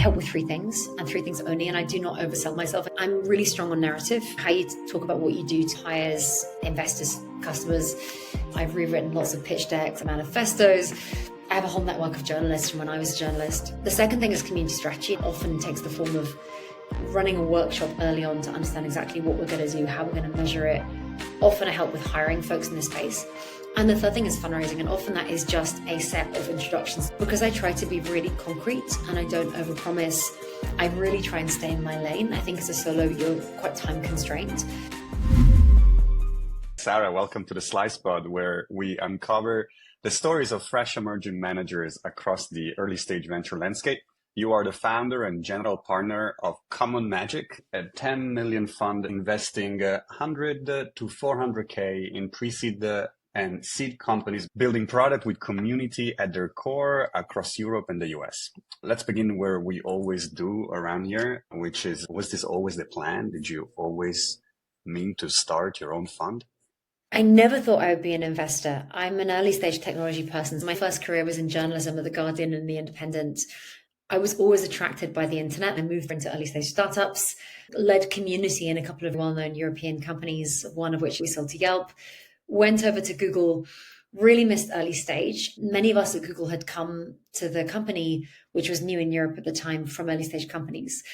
help with three things and three things only, and I do not oversell myself. I'm really strong on narrative, how you talk about what you do to hires, investors, customers. I've rewritten lots of pitch decks, manifestos. I have a whole network of journalists from when I was a journalist. The second thing is community strategy. It often takes the form of running a workshop early on to understand exactly what we're going to do, how we're going to measure it. Often I help with hiring folks in this space. And the third thing is fundraising, and often that is just a set of introductions. Because I try to be really concrete and I don't overpromise, I really try and stay in my lane. I think as a solo, you're quite time constrained. Sarah, welcome to the Slice Pod, where we uncover the stories of fresh emerging managers across the early stage venture landscape. You are the founder and general partner of Common Magic, a 10 million fund investing 100 to 400K in pre-seed and seed companies building product with community at their core across Europe and the US. Let's begin where we always do around here, which is, was this always the plan? Did you always mean to start your own fund? I never thought I would be an investor. I'm an early stage technology person. My first career was in journalism at The Guardian and The Independent. I was always attracted by the internet. I moved into early stage startups, led community in a couple of well-known European companies, one of which we sold to Yelp, went over to Google, really missed early stage. Many of us at Google had come to the company, which was new in Europe at the time, from early stage companies.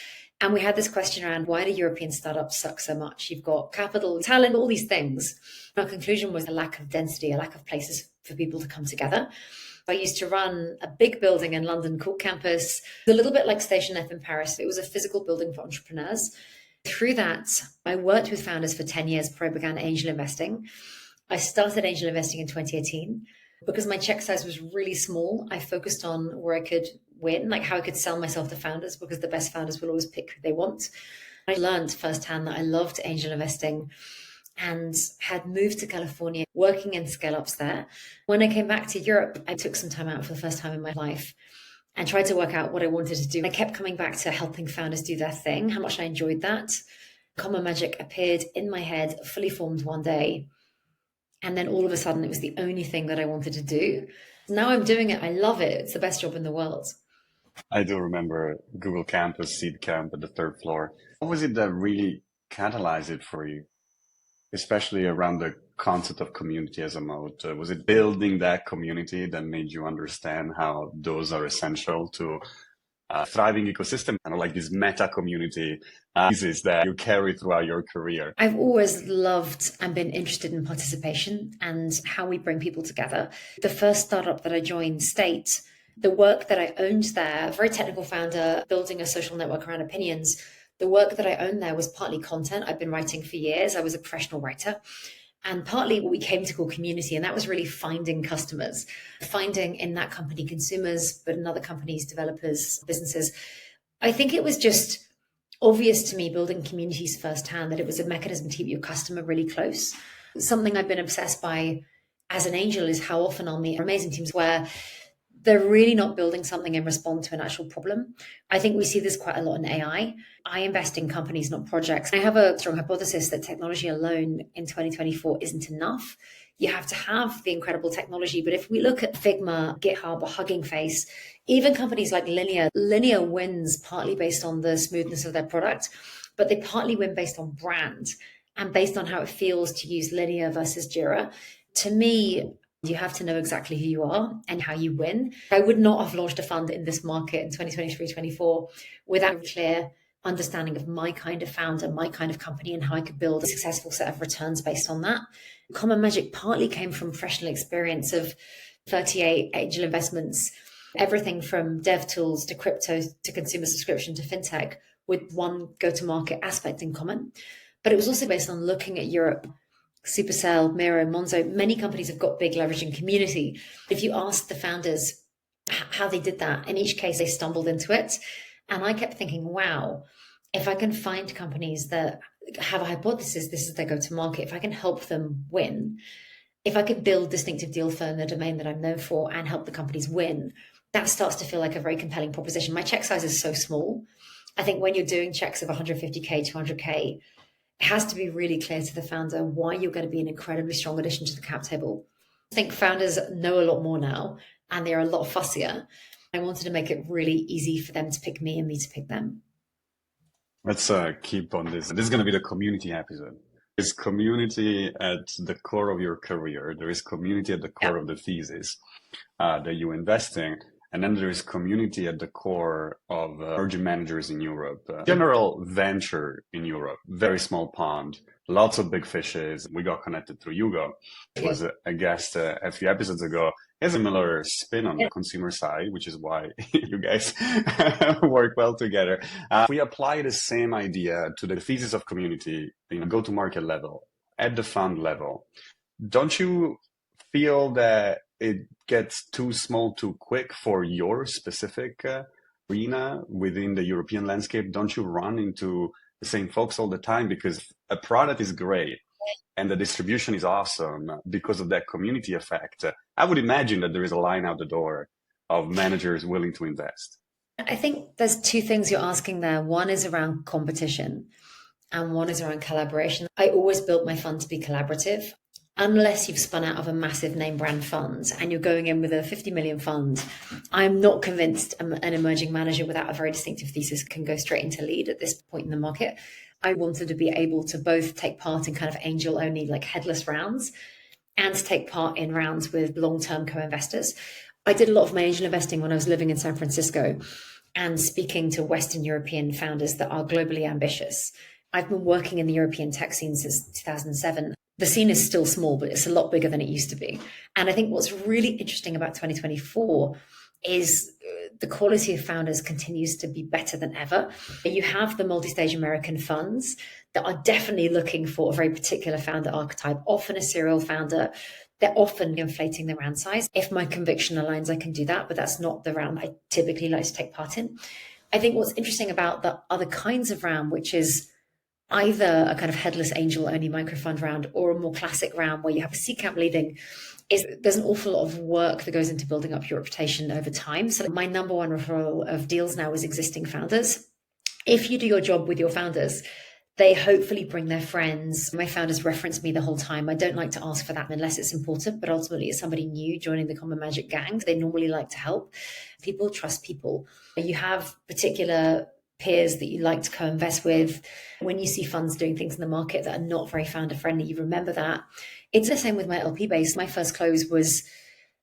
And we had this question around, why do European startups suck so much? You've got capital, talent, all these things. Our conclusion was a lack of density, a lack of places for people to come together. I used to run a big building in London called Campus, a little bit like Station F in Paris. It was a physical building for entrepreneurs. Through that, I worked with founders for 10 years before I began angel investing. I started angel investing in 2018. Because my check size was really small, I focused on where I could win, like how I could sell myself to founders, because the best founders will always pick who they want. I learned firsthand that I loved angel investing and had moved to California, working in scale-ups there. When I came back to Europe, I took some time out for the first time in my life and tried to work out what I wanted to do. I kept coming back to helping founders do their thing, how much I enjoyed that. Common Magic appeared in my head, fully formed one day. And then all of a sudden, it was the only thing that I wanted to do. Now I'm doing it. I love it. It's the best job in the world. I do remember Google Campus, Seed Camp at the third floor. What was it that really catalyzed it for you, especially around the concept of community as a mode? Was it building that community that made you understand how those are essential to a thriving ecosystem, kind of like this meta community pieces that you carry throughout your career? I've always loved and been interested in participation and how we bring people together. The first startup that I joined, State, the work that I owned there, very technical founder, building a social network around opinions. The work that I owned there was partly content. I've been writing for years. I was a professional writer. And partly what we came to call community. And that was really finding customers, finding in that company consumers, but in other companies, developers, businesses. I think it was just obvious to me, building communities firsthand, that it was a mechanism to keep your customer really close. Something I've been obsessed by as an angel is how often I'll meet amazing teams where they're really not building something in response to an actual problem. I think we see this quite a lot in AI. I invest in companies, not projects. I have a strong hypothesis that technology alone in 2024 isn't enough. You have to have the incredible technology. But if we look at Figma, GitHub, or Hugging Face, even companies like Linear wins partly based on the smoothness of their product, but they partly win based on brand and based on how it feels to use Linear versus Jira. To me, you have to know exactly who you are and how you win. I would not have launched a fund in this market in 2023-24 without a clear understanding of my kind of founder, my kind of company, and how I could build a successful set of returns based on that. Common Magic partly came from professional experience of 38 angel investments, everything from dev tools to crypto to consumer subscription to fintech, with one go-to-market aspect in common. But it was also based on looking at Europe. Supercell, Miro, Monzo, many companies have got big leveraging community. If you ask the founders how they did that, in each case, they stumbled into it. And I kept thinking, wow, if I can find companies that have a hypothesis, this is their go-to-market, if I can help them win, if I could build distinctive deal flow in the domain that I'm known for and help the companies win, that starts to feel like a very compelling proposition. My check size is so small. I think when you're doing checks of 150K, 200K, it has to be really clear to the founder why you're going to be an incredibly strong addition to the cap table. I think founders know a lot more now and they're a lot fussier. I wanted to make it really easy for them to pick me and me to pick them. Let's keep on this. This is going to be the community episode. There's community at the core of your career. There is community at the core Yeah. of the thesis that you invest in. And then there is community at the core of emerging managers in Europe. General venture in Europe, very small pond, lots of big fishes. We got connected through Hugo, who was a guest a few episodes ago. He has a similar spin on the consumer side, which is why you guys work well together. We apply the same idea to the thesis of community, go-to-market level, at the fund level. Don't you feel that it gets too small too quick for your specific arena within the European landscape? Don't you run into the same folks all the time? Because a product is great and the distribution is awesome because of that community effect. I would imagine that there is a line out the door of managers willing to invest. I think there's two things you're asking there. One is around competition and one is around collaboration. I always built my fund to be collaborative. Unless you've spun out of a massive name brand fund and you're going in with a 50 million fund, I'm not convinced an emerging manager without a very distinctive thesis can go straight into lead at this point in the market. I wanted to be able to both take part in kind of angel only, like headless rounds, and to take part in rounds with long-term co-investors. I did a lot of my angel investing when I was living in San Francisco and speaking to Western European founders that are globally ambitious. I've been working in the European tech scene since 2007. The scene is still small, but it's a lot bigger than it used to be. And I think what's really interesting about 2024 is the quality of founders continues to be better than ever. You have the multi-stage American funds that are definitely looking for a very particular founder archetype, often a serial founder. They're often inflating the round size. If my conviction aligns, I can do that, but that's not the round I typically like to take part in. I think what's interesting about the other kinds of round, which is either a kind of headless angel only microfund round or a more classic round where you have a C camp leading, is there's an awful lot of work that goes into building up your reputation over time. So my number one referral of deals now is existing founders. If you do your job with your founders, they hopefully bring their friends. My founders reference me the whole time. I don't like to ask for that unless it's important, but ultimately it's somebody new joining the Common Magic gang. They normally like to help. People trust people. You have particular peers that you like to co-invest with. When you see funds doing things in the market that are not very founder friendly, you remember that. It's the same with my LP base. My first close was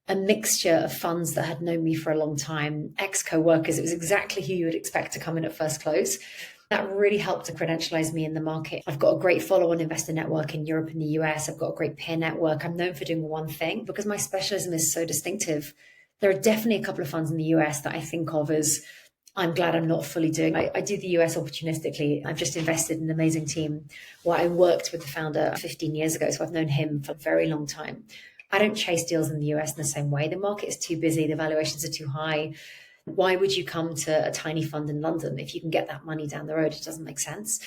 a mixture of funds that had known me for a long time, ex-co-workers. It was exactly who you would expect to come in at first close. That really helped to credentialize me in the market. I've got a great follow-on investor network in Europe and the US. I've got a great peer network. I'm known for doing one thing because my specialism is so distinctive. There are definitely a couple of funds in the US that I think of as I'm glad I'm not fully doing. I do the US opportunistically. I've just invested in an amazing team where I worked with the founder 15 years ago. So I've known him for a very long time. I don't chase deals in the US in the same way. The market is too busy. The valuations are too high. Why would you come to a tiny fund in London if you can get that money down the road? It doesn't make sense.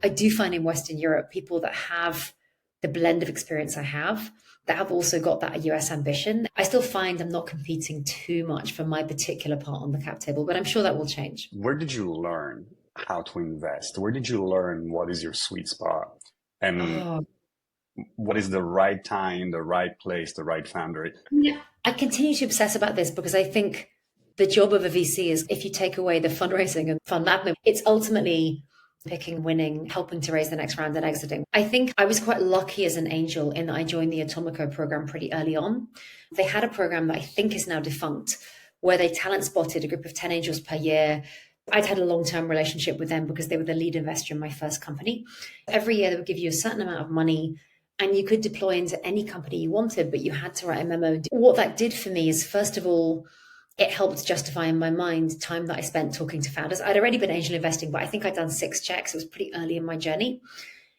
I do find in Western Europe, people that have the blend of experience I have, that have also got that US ambition. I still find I'm not competing too much for my particular part on the cap table, but I'm sure that will change. Where did you learn how to invest? Where did you learn what is your sweet spot? And what is the right time, the right place, the right founder? Yeah, I continue to obsess about this because I think the job of a VC is, if you take away the fundraising and fund admin, it's ultimately picking, winning, helping to raise the next round and exiting. I think I was quite lucky as an angel in that I joined the Atomico program pretty early on. They had a program that I think is now defunct, where they talent spotted a group of 10 angels per year. I'd had a long-term relationship with them because they were the lead investor in my first company. Every year they would give you a certain amount of money and you could deploy into any company you wanted, but you had to write a memo. What that did for me is, first of all, it helped justify in my mind time that I spent talking to founders. I'd already been angel investing, but I think I'd done 6 checks. It was pretty early in my journey.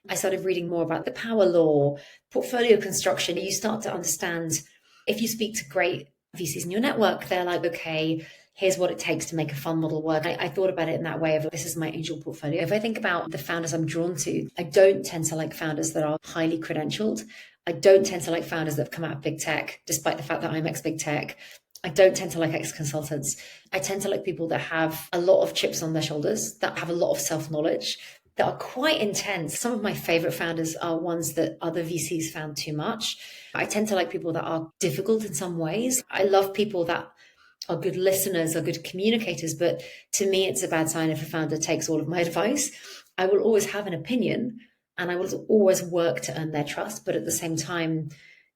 I started reading more about the power law, portfolio construction. You start to understand, if you speak to great VCs in your network, they're like, okay, here's what it takes to make a fund model work. I thought about it in that way of, this is my angel portfolio. If I think about the founders I'm drawn to, I don't tend to like founders that are highly credentialed. I don't tend to like founders that have come out of big tech, despite the fact that I'm ex-big tech. I don't tend to like ex-consultants. I tend to like people that have a lot of chips on their shoulders, that have a lot of self-knowledge, that are quite intense. Some of my favorite founders are ones that other VCs found too much. I tend to like people that are difficult in some ways. I love people that are good listeners, are good communicators. But to me, it's a bad sign if a founder takes all of my advice. I will always have an opinion and I will always work to earn their trust. But at the same time,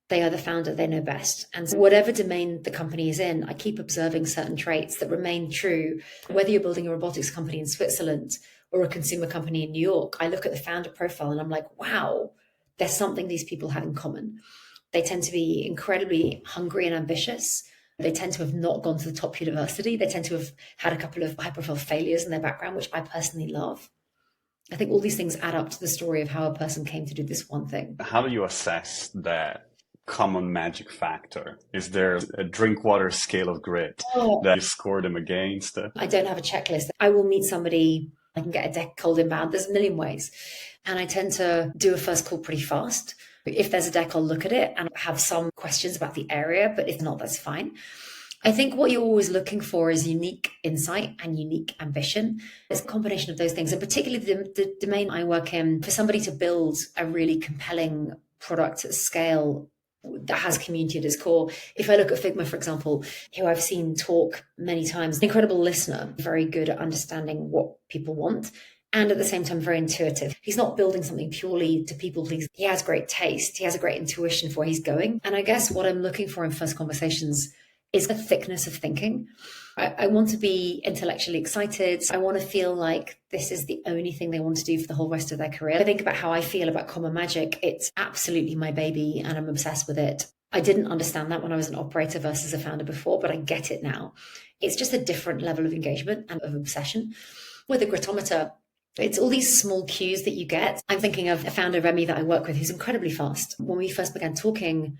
they are the founder, they know best. And so whatever domain the company is in, I keep observing certain traits that remain true. Whether you're building a robotics company in Switzerland or a consumer company in New York, I look at the founder profile and I'm like, wow, there's something these people have in common. They tend to be incredibly hungry and ambitious. They tend to have not gone to the top university. They tend to have had a couple of high-profile failures in their background, which I personally love. I think all these things add up to the story of how a person came to do this one thing. How do you assess that common magic factor? Is there a drinkwater scale of grit that you score them against? I don't have a checklist. I will meet somebody, I can get a deck cold inbound. There's a million ways. And I tend to do a first call pretty fast. If there's a deck, I'll look at it and have some questions about the area, but if not, that's fine. I think what you're always looking for is unique insight and unique ambition. It's a combination of those things. And particularly the domain I work in, for somebody to build a really compelling product at scale that has community at its core. If I look at Figma, for example, who I've seen talk many times, an incredible listener, very good at understanding what people want, and at the same time, very intuitive. He's not building something purely to people please. He has great taste. He has a great intuition for where he's going. And I guess what I'm looking for in first conversations is a thickness of thinking. I want to be intellectually excited. I want to feel like this is the only thing they want to do for the whole rest of their career. I think about how I feel about Common Magic. It's absolutely my baby and I'm obsessed with it. I didn't understand that when I was an operator versus a founder before, but I get it now. It's just a different level of engagement and of obsession. With a gritometer, it's all these small cues that you get. I'm thinking of a founder, Remy, that I work with, who's incredibly fast. When we first began talking,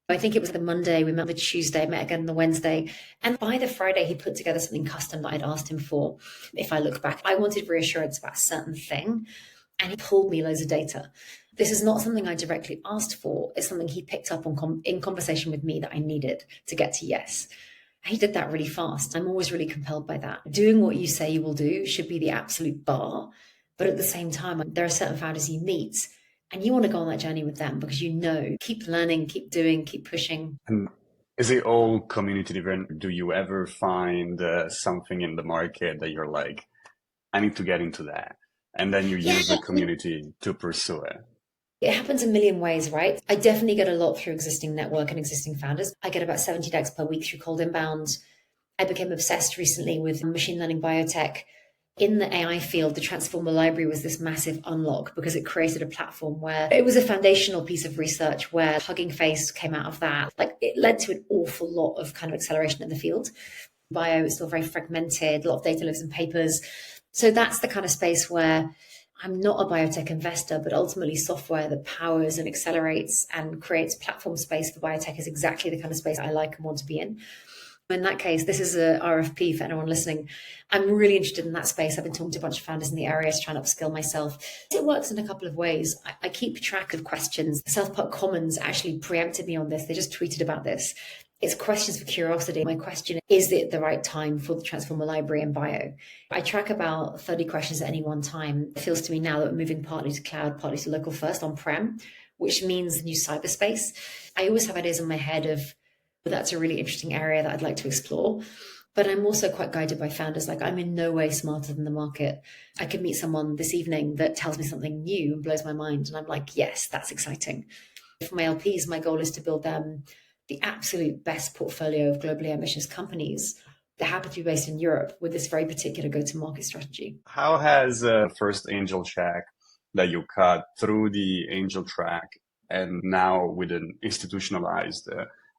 I think it was the Monday, we met the Tuesday, met again the Wednesday. And by the Friday, he put together something custom that I'd asked him for. If I look back, I wanted reassurance about a certain thing, and he pulled me loads of data. This is not something I directly asked for. It's something he picked up on in conversation with me that I needed to get to yes. He did that really fast. I'm always really compelled by that. Doing what you say you will do should be the absolute bar. But at the same time, there are certain founders you meet and you want to go on that journey with them because you know, keep learning, keep doing, keep pushing. And is it all community driven? Do you ever find something in the market that you're like, I need to get into that? And then you use the community to pursue it. It happens a million ways, right? I definitely get a lot through existing network and existing founders. I get about 70 decks per week through cold inbound. I became obsessed recently with machine learning biotech. In the AI field, the Transformer Library was this massive unlock because it created a platform where it was a foundational piece of research where Hugging Face came out of that. Like it led to an awful lot of kind of acceleration in the field. Bio is still very fragmented. A lot of data lives in papers. So that's the kind of space where I'm not a biotech investor, but ultimately software that powers and accelerates and creates platform space for biotech is exactly the kind of space I like and want to be in. In that case, this is a RFP for anyone listening. I'm really interested in that space. I've been talking to a bunch of founders in the area to try and upskill myself. It works in a couple of ways. I keep track of questions. South Park Commons actually preempted me on this. They just tweeted about this. It's questions for curiosity. My question is it the right time for the Transformer Library and bio? I track about 30 questions at any one time. It feels to me now that we're moving partly to cloud, partly to local first on-prem, which means new cyberspace. I always have ideas in my head of, that's a really interesting area that I'd like to explore. But I'm also quite guided by founders. Like I'm in no way smarter than the market. I could meet someone this evening that tells me something new and blows my mind. And I'm like, yes, that's exciting. For my LPs, my goal is to build them the absolute best portfolio of globally ambitious companies that happen to be based in Europe with this very particular go-to-market strategy. How has first angel check that you cut through the angel track and now with an institutionalized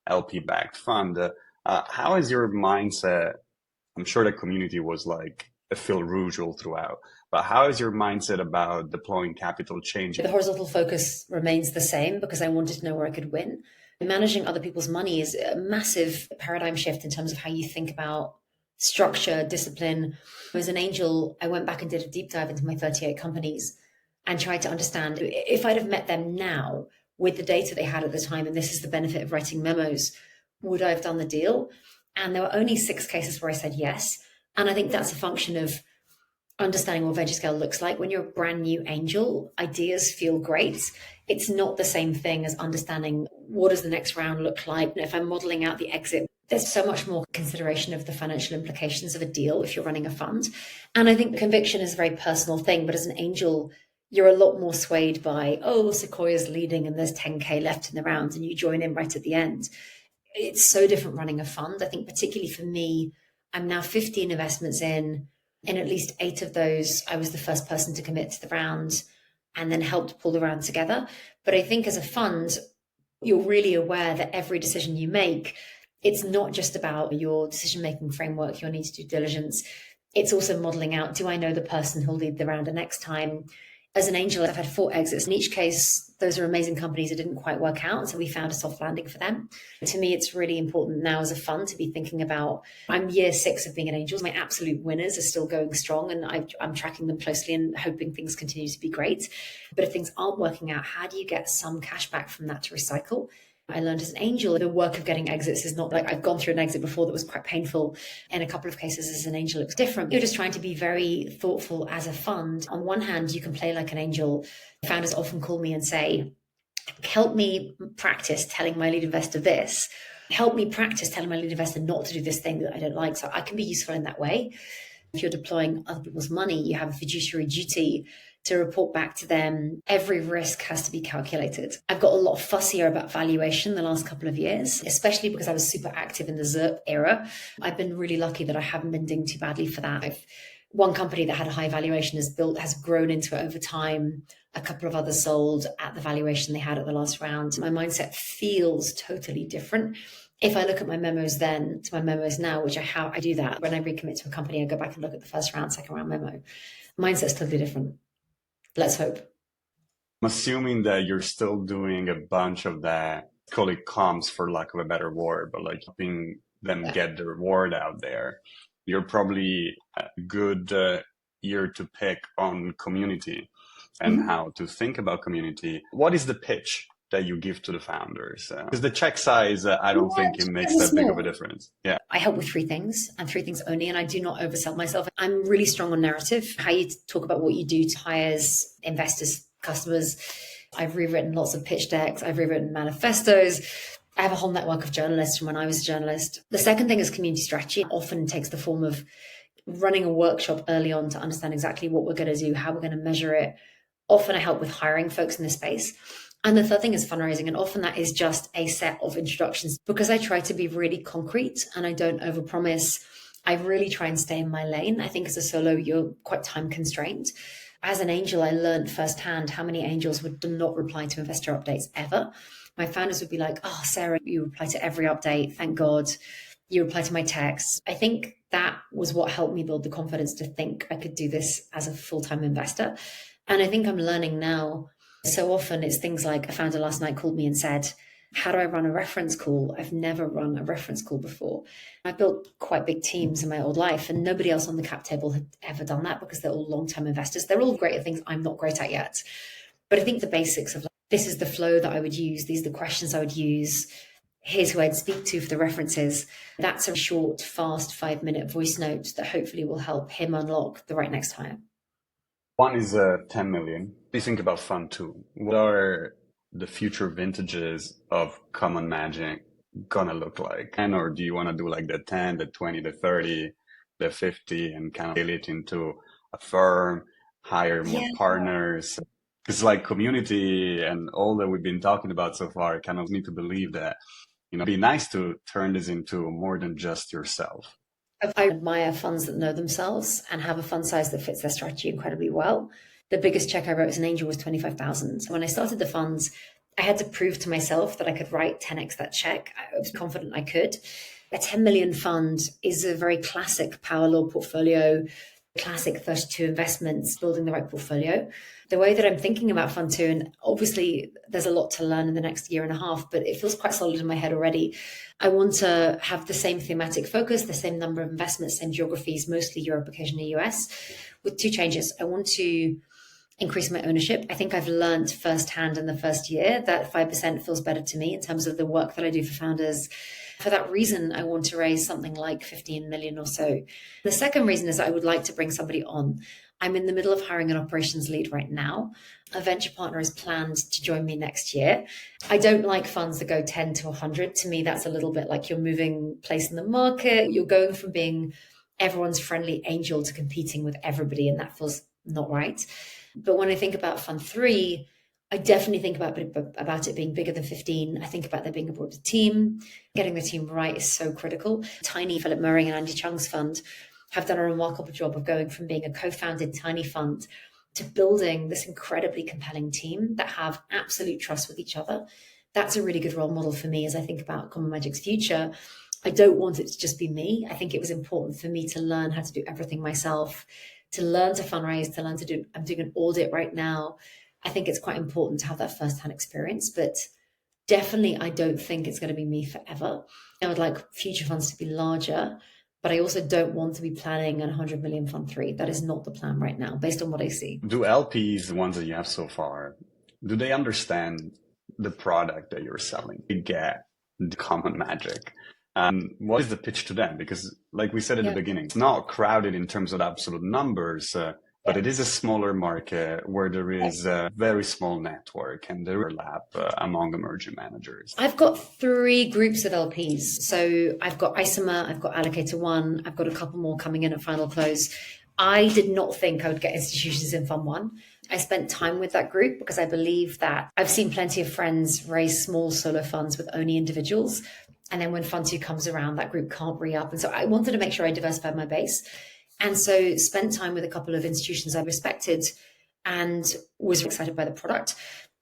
LP-backed fund, how is your mindset? I'm sure the community was like a fil rouge all throughout, but how is your mindset about deploying capital changing? The horizontal focus remains the same because I wanted to know where I could win. Managing other people's money is a massive paradigm shift in terms of how you think about structure, discipline. As an angel, I went back and did a deep dive into my 38 companies and tried to understand if I'd have met them now with the data they had at the time, and this is the benefit of writing memos, would I have done the deal? And there were only 6 cases where I said yes. And I think that's a function of understanding what venture scale looks like. When you're a brand new angel, ideas feel great. It's not the same thing as understanding what does the next round look like. If I'm modeling out the exit There's so much more consideration of the financial implications of a deal if you're running a fund. And I think conviction is a very personal thing, but as an angel, you're a lot more swayed by, oh, Sequoia's leading and there's 10K left in the round and you join in right at the end. It's so different running a fund. I think particularly for me, I'm now 15 investments in. In at least 8 of those, I was the first person to commit to the round and then helped pull the round together. But I think as a fund, you're really aware that every decision you make, it's not just about your decision-making framework, your need to do diligence. It's also modeling out, do I know the person who'll lead the round the next time? As an angel, I've had 4 exits. In each case, those are amazing companies that didn't quite work out. So we found a soft landing for them. To me, it's really important now as a fund to be thinking about, I'm year 6 of being an angel. My absolute winners are still going strong and I'm tracking them closely and hoping things continue to be great. But if things aren't working out, how do you get some cash back from that to recycle? I learned as an angel, the work of getting exits is not like I've gone through an exit before that was quite painful. In a couple of cases as an angel, it was different. You're just trying to be very thoughtful as a fund. On one hand, you can play like an angel. Founders often call me and say, help me practice telling my lead investor this. Help me practice telling my lead investor not to do this thing that I don't like. So I can be useful in that way. If you're deploying other people's money, you have a fiduciary duty to report back to them. Every risk has to be calculated. I've got a lot fussier about valuation the last couple of years, especially because I was super active in the ZERP era. I've been really lucky that I haven't been dinged too badly for that. One company that had a high valuation has grown into it over time. A couple of others sold at the valuation they had at the last round. My mindset feels totally different. If I look at my memos then to my memos now, which I do that. When I recommit to a company, I go back and look at the first round, second round memo. Mindset's totally different. Let's hope. I'm assuming that you're still doing a bunch of that, call it comms for lack of a better word, but like helping them get the word out there. You're probably a good ear to pick on community and how to think about community. What is the pitch that you give to the founders? Because the check size, I don't think it makes that big of a difference. Yeah. I help with 3 things and 3 things only, and I do not oversell myself. I'm really strong on narrative, how you talk about what you do to hires, investors, customers. I've rewritten lots of pitch decks. I've rewritten manifestos. I have a whole network of journalists from when I was a journalist. The second thing is community strategy. It often takes the form of running a workshop early on to understand exactly what we're going to do, how we're going to measure it. Often I help with hiring folks in this space. And the third thing is fundraising. And often that is just a set of introductions because I try to be really concrete and I don't overpromise. I really try and stay in my lane. I think as a solo, you're quite time constrained. As an angel, I learned firsthand how many angels would not reply to investor updates ever. My founders would be like, oh, Sarah, you reply to every update. Thank God. You reply to my texts. I think that was what helped me build the confidence to think I could do this as a full-time investor. And I think I'm learning now. So often it's things like a founder last night called me and said, how do I run a reference call? I've never run a reference call before. I built quite big teams in my old life and nobody else on the cap table had ever done that because they're all long-term investors. They're all great at things I'm not great at yet. But I think the basics of like, this is the flow that I would use. These are the questions I would use. Here's who I'd speak to for the references. That's a short, fast 5-minute voice note that hopefully will help him unlock the right next hire. One is 10 million. You think about fund 2. What are the future vintages of Common Magic gonna look like? And or do you want to do like the 10, the 20, the 30, the 50 and kind of scale it into a firm, hire more partners? It's like community and all that we've been talking about so far. I kind of need to believe that, it'd be nice to turn this into more than just yourself. I admire funds that know themselves and have a fund size that fits their strategy incredibly well. The biggest check I wrote as an angel was 25,000. So when I started the funds, I had to prove to myself that I could write 10x that check. I was confident I could. A 10 million fund is a very classic power law portfolio, classic 32 investments, building the right portfolio. The way that I'm thinking about Fund 2, and obviously there's a lot to learn in the next year and a half, but it feels quite solid in my head already. I want to have the same thematic focus, the same number of investments, same geographies, mostly Europe, occasionally US, with 2 changes. I want to increase my ownership. I think I've learned firsthand in the first year that 5% feels better to me in terms of the work that I do for founders. For that reason, I want to raise something like 15 million or so. The second reason is that I would like to bring somebody on. I'm in the middle of hiring an operations lead right now. A venture partner is planned to join me next year. I don't like funds that go 10 to 100. To me, that's a little bit like you're moving place in the market. You're going from being everyone's friendly angel to competing with everybody, and that feels not right. But when I think about fund three, I definitely think about it being bigger than 15. I think about there being a broader team. Getting the team right is so critical. Tiny, Philip Murray and Andy Chung's fund have done a remarkable job of going from being a co-founded tiny fund to building this incredibly compelling team that have absolute trust with each other. That's a really good role model for me as I think about Common Magic's future. I don't want it to just be me. I think it was important for me to learn how to do everything myself, to learn to fundraise, to learn to do, I'm doing an audit right now. I think it's quite important to have that first-hand experience, but definitely I don't think it's going to be me forever. I would like future funds to be larger, but I also don't want to be planning an 100 million fund three. That is not the plan right now, based on what I see. Do LPs, the ones that you have so far, do they understand the product that you're selling? They get the Common Magic. What is the pitch to them? Because like we said in the beginning, it's not crowded in terms of absolute numbers, but it is a smaller market where there is a very small network and there overlap among emerging managers. I've got three groups of LPs. So I've got Isomer, I've got Allocator One, I've got a couple more coming in at final close. I did not think I would get institutions in Fund One. I spent time with that group because I believe that I've seen plenty of friends raise small solo funds with only individuals. And then when Fund Two comes around, that group can't re-up. And so I wanted to make sure I diversified my base. And so spent time with a couple of institutions I respected and was excited by the product.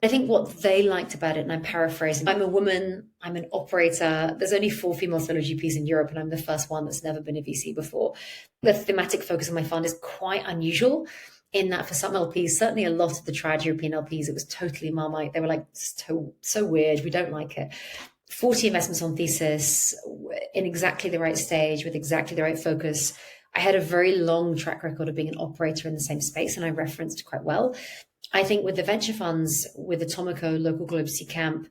I think what they liked about it, and I'm paraphrasing, I'm a woman, I'm an operator. There's only 4 female solo GPs in Europe, and I'm the first one that's never been a VC before. The thematic focus of my fund is quite unusual in that for some LPs, certainly a lot of the trad European LPs, it was totally Marmite. They were like, so weird, we don't like it. 40 investments on thesis in exactly the right stage with exactly the right focus. I had a very long track record of being an operator in the same space, and I referenced quite well. I think with the venture funds, with Atomico, Local Globe, Camp,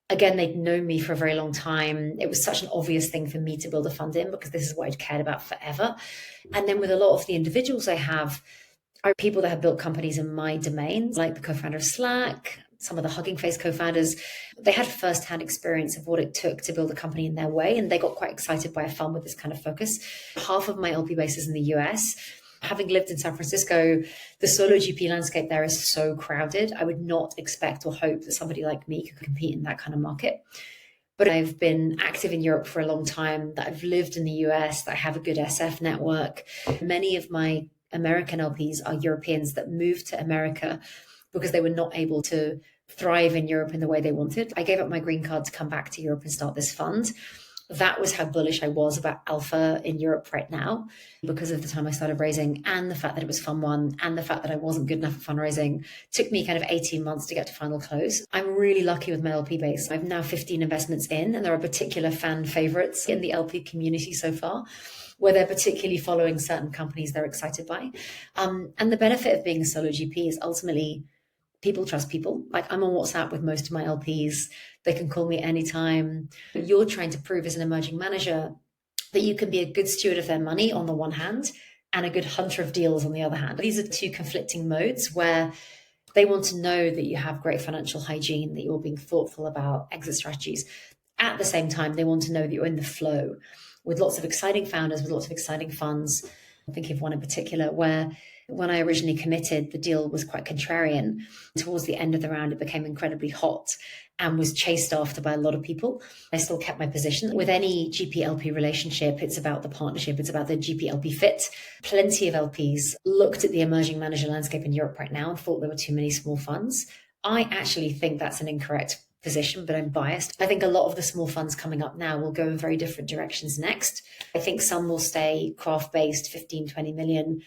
again, they'd known me for a very long time. It was such an obvious thing for me to build a fund in because this is what I'd cared about forever. And then with a lot of the individuals I have are people that have built companies in my domain, like the co-founder of Slack, some of the Hugging Face co-founders. They had firsthand experience of what it took to build a company in their way, and they got quite excited by a fund with this kind of focus. Half of my LP base is in the US. Having lived in San Francisco, the solo GP landscape there is so crowded. I would not expect or hope that somebody like me could compete in that kind of market. But I've been active in Europe for a long time, that I've lived in the US, that I have a good SF network. Many of my American LPs are Europeans that moved to America because they were not able to thrive in Europe in the way they wanted. I gave up my green card to come back to Europe and start this fund. That was how bullish I was about alpha in Europe right now because of the time I started raising and the fact that it was Fund One and the fact that I wasn't good enough at fundraising. It took me kind of 18 months to get to final close. I'm really lucky with my LP base. I've now 15 investments in, and there are particular fan favorites in the LP community so far, where they're particularly following certain companies they're excited by. And the benefit of being a solo GP is ultimately people trust people. Like I'm on WhatsApp with most of my LPs. They can call me anytime. You're trying to prove as an emerging manager that you can be a good steward of their money on the one hand and a good hunter of deals on the other hand. These are two conflicting modes where they want to know that you have great financial hygiene, that you're being thoughtful about exit strategies. At the same time, they want to know that you're in the flow with lots of exciting founders, with lots of exciting funds. I'm thinking of one in particular where when I originally committed, the deal was quite contrarian. Towards the end of the round, it became incredibly hot and was chased after by a lot of people. I still kept my position. With any GP-LP relationship, it's about the partnership. It's about the GP-LP fit. Plenty of LPs looked at the emerging manager landscape in Europe right now and thought there were too many small funds. I actually think that's an incorrect position, but I'm biased. I think a lot of the small funds coming up now will go in very different directions next. I think some will stay craft-based, 15, 20 million.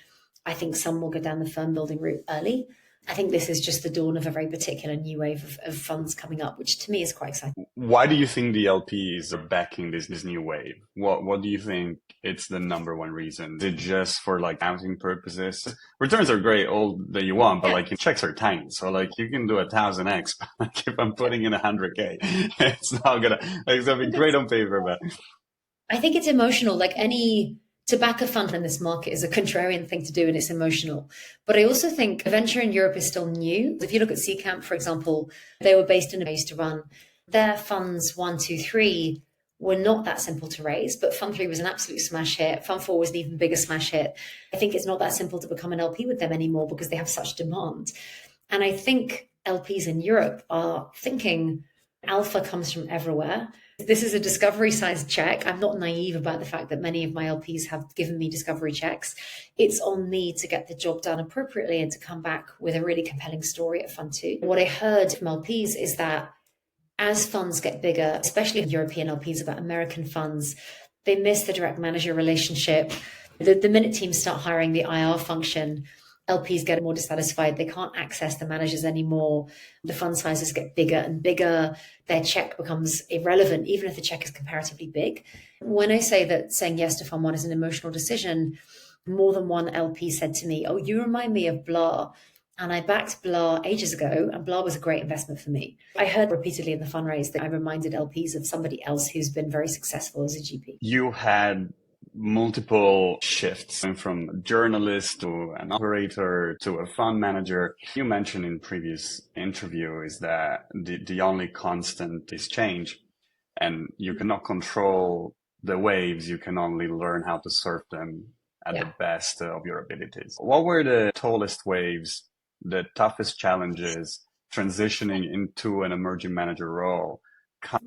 I think some will go down the firm building route early. I think this is just the dawn of a very particular new wave of funds coming up, which to me is quite exciting. Why do you think the LPs are backing this new wave? What do you think it's the number one reason? Is it just for like housing purposes? Returns are great all that you want, but like checks are tiny. So like you can do 1,000x, but like if I'm putting in 100K, it's gonna be great on paper, but I think it's emotional. To back a fund in this market is a contrarian thing to do, and it's emotional. But I also think venture in Europe is still new. If you look at Seacamp, for example, they were based in, I used to run their funds 1, 2, 3 were not that simple to raise, but Fund 3 was an absolute smash hit. Fund 4 was an even bigger smash hit. I think it's not that simple to become an LP with them anymore because they have such demand. And I think LPs in Europe are thinking alpha comes from everywhere. This is a discovery sized check. I'm not naive about the fact that many of my LPs have given me discovery checks. It's on me to get the job done appropriately and to come back with a really compelling story at Fund 2. What I heard from LPs is that as funds get bigger, especially European LPs about American funds, they miss the direct manager relationship. The minute teams start hiring the IR function, LPs get more dissatisfied. They can't access the managers anymore. The fund sizes get bigger and bigger. Their check becomes irrelevant, even if the check is comparatively big. When I say that saying yes to Fund 1 is an emotional decision, more than one LP said to me, "Oh, you remind me of blah." And I backed blah ages ago, and blah was a great investment for me. I heard repeatedly in the fundraise that I reminded LPs of somebody else who's been very successful as a GP. You had multiple shifts from a journalist to an operator to a fund manager. You mentioned in previous interview is that the only constant is change, and you cannot control the waves. You can only learn how to surf them at the best of your abilities. What were the tallest waves, the toughest challenges transitioning into an emerging manager role?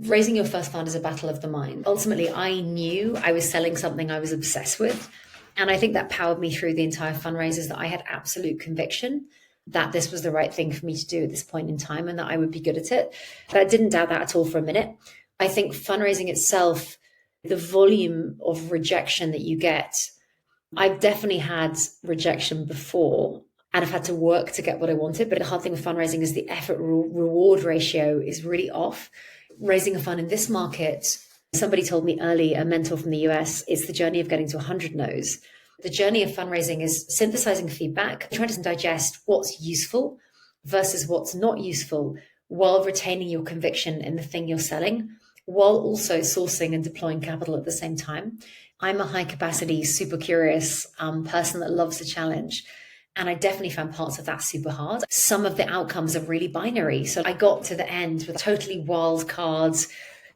Raising your first fund is a battle of the mind. Ultimately, I knew I was selling something I was obsessed with. And I think that powered me through the entire fundraisers, that I had absolute conviction that this was the right thing for me to do at this point in time and that I would be good at it. But I didn't doubt that at all for a minute. I think fundraising itself, the volume of rejection that you get, I've definitely had rejection before and I've had to work to get what I wanted. But the hard thing with fundraising is the effort reward ratio is really off. Raising a fund in this market, somebody told me early, a mentor from the US, it's the journey of getting to 100 no's. The journey of fundraising is synthesizing feedback, trying to digest what's useful versus what's not useful while retaining your conviction in the thing you're selling, while also sourcing and deploying capital at the same time. I'm a high capacity, super curious person that loves a challenge. And I definitely found parts of that super hard. Some of the outcomes are really binary. So I got to the end with totally wild cards.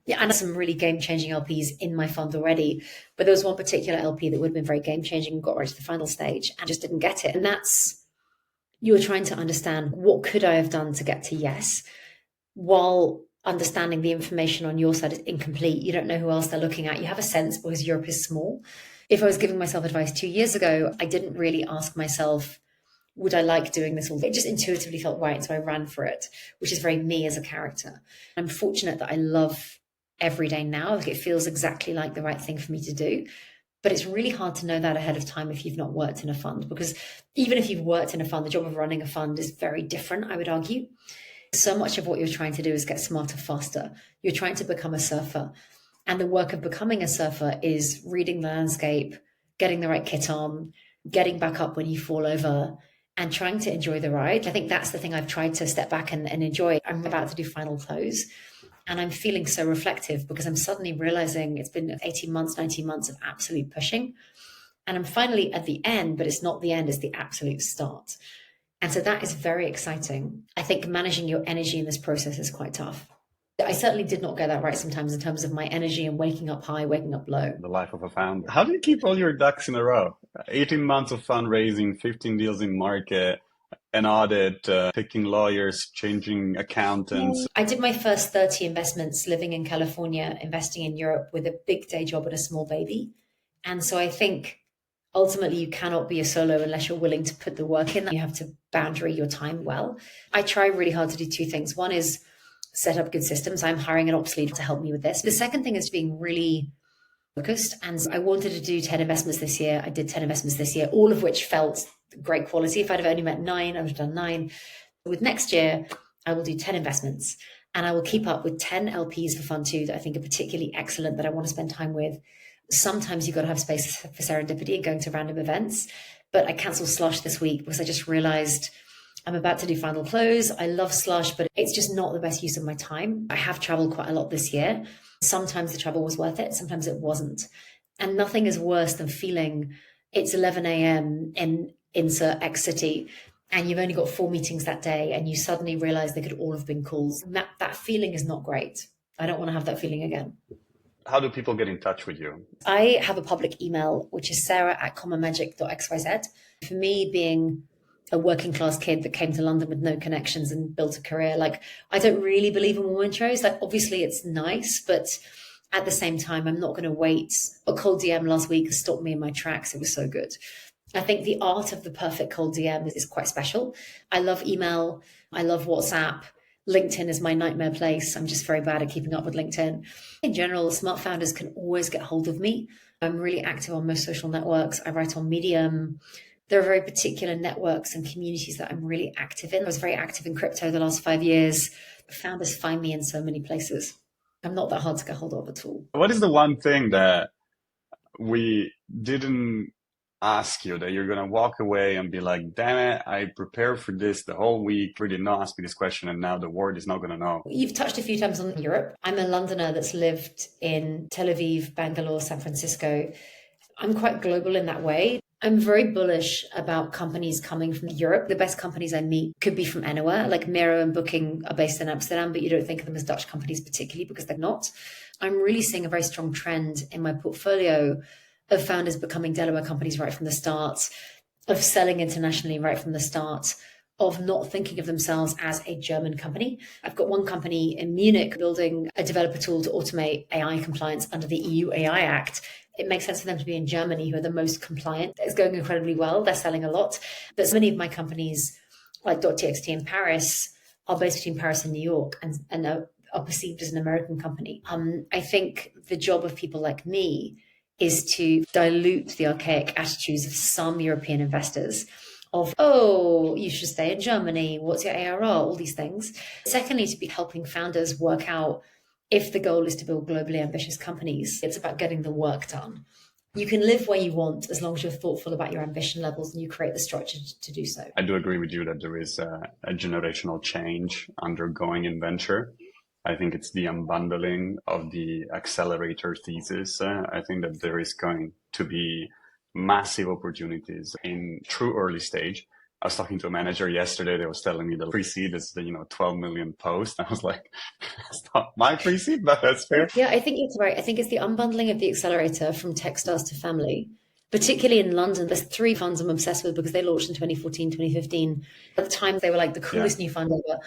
Yeah, and some really game-changing LPs in my fund already. But there was one particular LP that would have been very game-changing and got right to the final stage and just didn't get it. And that's, you're trying to understand what could I have done to get to yes, while understanding the information on your side is incomplete. You don't know who else they're looking at. You have a sense because Europe is small. If I was giving myself advice 2 years ago, I didn't really ask myself, would I like doing this all day? It just intuitively felt right. So I ran for it, which is very me as a character. I'm fortunate that I love every day now. Like it feels exactly like the right thing for me to do. But it's really hard to know that ahead of time if you've not worked in a fund, because even if you've worked in a fund, the job of running a fund is very different, I would argue. So much of what you're trying to do is get smarter faster. You're trying to become a surfer. And the work of becoming a surfer is reading the landscape, getting the right kit on, getting back up when you fall over, and trying to enjoy the ride. I think that's the thing I've tried to step back and enjoy. I'm about to do final close and I'm feeling so reflective because I'm suddenly realizing it's been 18 months, 19 months of absolute pushing. And I'm finally at the end, but it's not the end, it's the absolute start. And so that is very exciting. I think managing your energy in this process is quite tough. I certainly did not get that right sometimes in terms of my energy and waking up high, waking up low. The life of a founder. How do you keep all your ducks in a row? 18 months of fundraising, 15 deals in market, an audit, picking lawyers, changing accountants. I did my first 30 investments living in California, investing in Europe with a big day job and a small baby. And so I think ultimately you cannot be a solo unless you're willing to put the work in. You have to boundary your time well. I try really hard to do two things. One is set up good systems. I'm hiring an ops lead to help me with this. The second thing is being really focused. And I wanted to do 10 investments this year. I did 10 investments this year, all of which felt great quality. If I'd have only met 9, I would have done 9. With next year, I will do 10 investments, and I will keep up with 10 LPs for Fund 2 that I think are particularly excellent, that I want to spend time with. Sometimes you've got to have space for serendipity and going to random events. But I cancelled Slush this week because I just realized I'm about to do final close. I love Slush, but it's just not the best use of my time. I have traveled quite a lot this year. Sometimes the travel was worth it. Sometimes it wasn't. And nothing is worse than feeling it's 11 a.m. in insert X city, and you've only got 4 meetings that day, and you suddenly realize they could all have been calls. That feeling is not great. I don't want to have that feeling again. How do people get in touch with you? I have a public email, which is sarah@commonmagic.xyz. For me, being a working class kid that came to London with no connections and built a career, like, I don't really believe in woman shows. Like, obviously it's nice, but at the same time, I'm not going to wait. A cold DM last week has stopped me in my tracks. It was so good. I think the art of the perfect cold DM is quite special. I love email. I love WhatsApp. LinkedIn is my nightmare place. I'm just very bad at keeping up with LinkedIn. In general, smart founders can always get hold of me. I'm really active on most social networks. I write on Medium. There are very particular networks and communities that I'm really active in. I was very active in crypto the last 5 years. Founders find me in so many places. I'm not that hard to get hold of at all. What is the one thing that we didn't ask you that you're going to walk away and be like, damn it, I prepared for this the whole week, really did not ask me this question, and now the world is not going to know? You've touched a few times on Europe. I'm a Londoner that's lived in Tel Aviv, Bangalore, San Francisco. I'm quite global in that way. I'm very bullish about companies coming from Europe. The best companies I meet could be from anywhere. Like Miro and Booking are based in Amsterdam, but you don't think of them as Dutch companies particularly because they're not. I'm really seeing a very strong trend in my portfolio of founders becoming Delaware companies right from the start, of selling internationally right from the start, of not thinking of themselves as a German company. I've got one company in Munich building a developer tool to automate AI compliance under the EU AI Act. It makes sense for them to be in Germany, who are the most compliant. It's going incredibly well. They're selling a lot. But so many of my companies, like .txt in Paris, are based between Paris and New York and are perceived as an American company. I think the job of people like me is to dilute the archaic attitudes of some European investors of, oh, you should stay in Germany, what's your ARR, all these things. Secondly, to be helping founders work out if the goal is to build globally ambitious companies. It's about getting the work done. You can live where you want as long as you're thoughtful about your ambition levels and you create the structure to do so. I do agree with you that there is a generational change undergoing in venture. I think it's the unbundling of the accelerator thesis. I think that there is going to be massive opportunities in true early stage. I was talking to a manager yesterday that was telling me the pre-seed is 12 million post. I was like, that's not my pre-seed, but that's fair. Yeah, I think it's right. I think it's the unbundling of the accelerator from Techstars to family. Particularly in London, there's 3 funds I'm obsessed with because they launched in 2014, 2015. At the time, they were like the coolest new fund ever.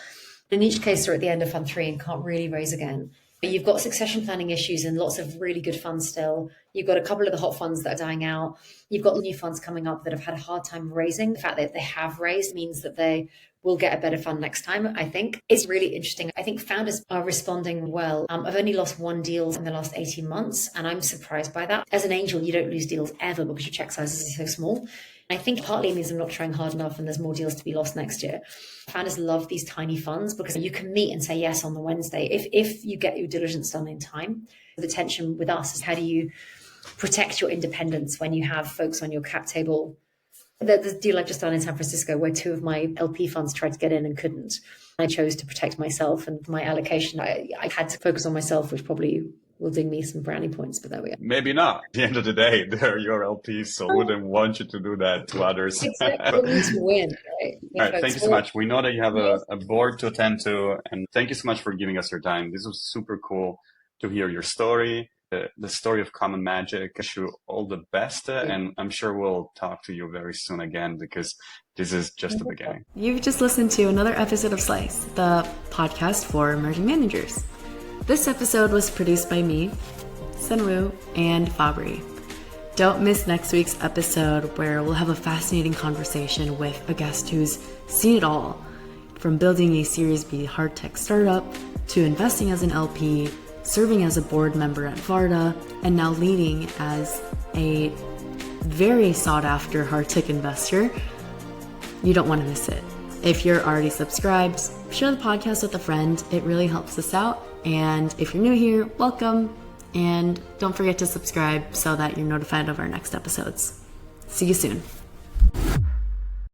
In each case, they're at the end of Fund 3 and can't really raise again. But you've got succession planning issues and lots of really good funds still. You've got a couple of the hot funds that are dying out. You've got new funds coming up that have had a hard time raising. The fact that they have raised means that they will get a better fund next time, I think. It's really interesting. I think founders are responding well. I've only lost 1 deal in the last 18 months, and I'm surprised by that. As an angel, you don't lose deals ever because your check sizes are so small. I think partly it means I'm not trying hard enough and there's more deals to be lost next year. Founders love these tiny funds because you can meet and say yes on the Wednesday if you get your diligence done in time. The tension with us is how do you protect your independence when you have folks on your cap table. There's a deal I've just done in San Francisco where 2 of my LP funds tried to get in and couldn't. I chose to protect myself and my allocation. I had to focus on myself, which probably will ding me some brownie points, but there we go. Maybe not. At the end of the day, they're your LPs, so wouldn't want you to do that to others. Exactly. We need to win, right? All right, thank you so much. We know that you have a board to attend to, and thank you so much for giving us your time. This was super cool to hear your story, the story of Common Magic. I wish you all the best, and I'm sure we'll talk to you very soon again because this is just the beginning. You've just listened to another episode of Slice, the podcast for emerging managers. This episode was produced by me, Senwu, and Fabri. Don't miss next week's episode where we'll have a fascinating conversation with a guest who's seen it all, from building a Series B hard tech startup to investing as an LP, serving as a board member at Varda, and now leading as a very sought after hard tech investor You don't want to miss it. If you're already subscribed, share the podcast with a friend. It really helps us out. And if you're new here, welcome. And don't forget to subscribe so that you're notified of our next episodes. See you soon.